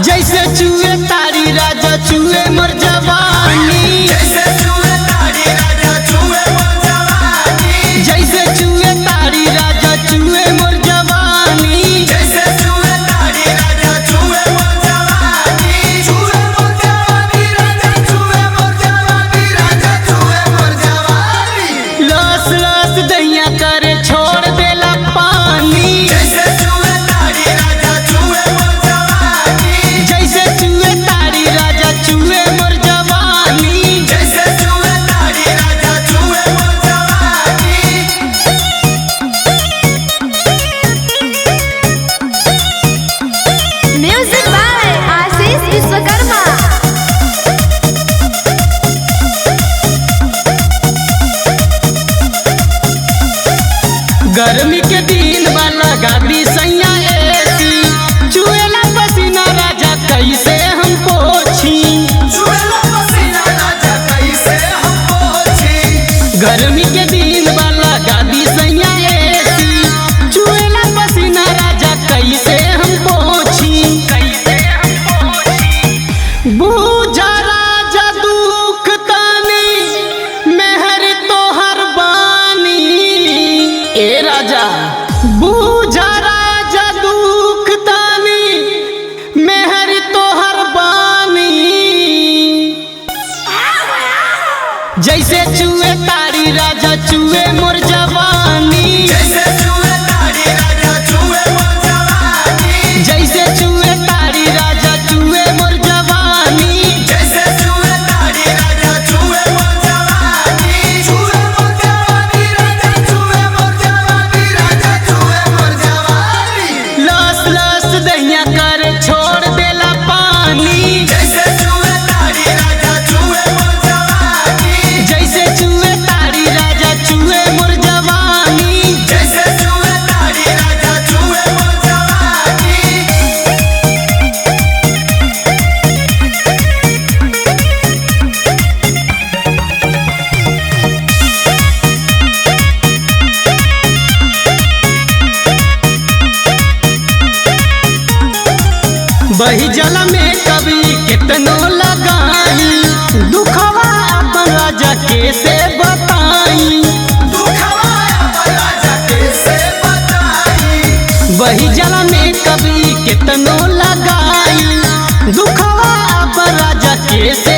जैसे चूहे तारी राजा चूहे मर जवानी, जैसे चूहे तारी राजा चूहे मर जवानी, जैसे चूहे तारी राजा चूहे मर जवानी, जैसे चूहे तारी राजा चूहे मर जवानी, चूहे मर जवानी राजा चूहे मर जवानी, राजा चूहे मर जवानी। लस लस दैया करे छोड़ देला पानी, जैसे चूहे तारी राजा चूहे मर जवानी, जैसे चूहे तारी राजा चूहे मर जवानी। जैसे चूहे तारी राजा चूहे मर जवानी। म्यूजिक बाय आशीष विश्वकर्मा। गर्मी के दिन वाला गाड़ी सैया एसी, चुएला पसीना राजा कैसे हम पोछी। चूहेला पसीना राजा कैसे हम पोछी। गर्मी के दिन वाला गाड़ी सैया एसी, चुएला पसीना राजा कैसे हम पोछी। बूझा राजा दुख तानी मेहर तोहर बानी, ए राजा बूझा राजा दुख तानी मेहर तोहर बानी। जैसे चूहे तारी राजा चूहे मोर जवानी, जैसे चूहे तारी राजा चूहे मर जवानी, जैसे चूहे तारी राजा चूहे मोर जवानी। जैसे चूहे तारी राजा चूहे मर जवानी, चूहे मर जवानी राजा चूहे मर जवानी, राजा चूहे मर जवानी। लस लस दहिया कर छोड़ देला पानी, जैसे चूहे तारी राजा चूहे मर जवानी, जैसे चूहे तारी राजा चूहे मोर जवानी। जैसे चूहे तारी राजा चूहे मर जवानी। बही जल में कभी कितनो लगाई, दुखवा अपन राजा कैसे बताई। दुखवा अपन राजा कैसे बताई। बही जल में कभी कितनो लगाई, दुखवा अपन राजा कैसे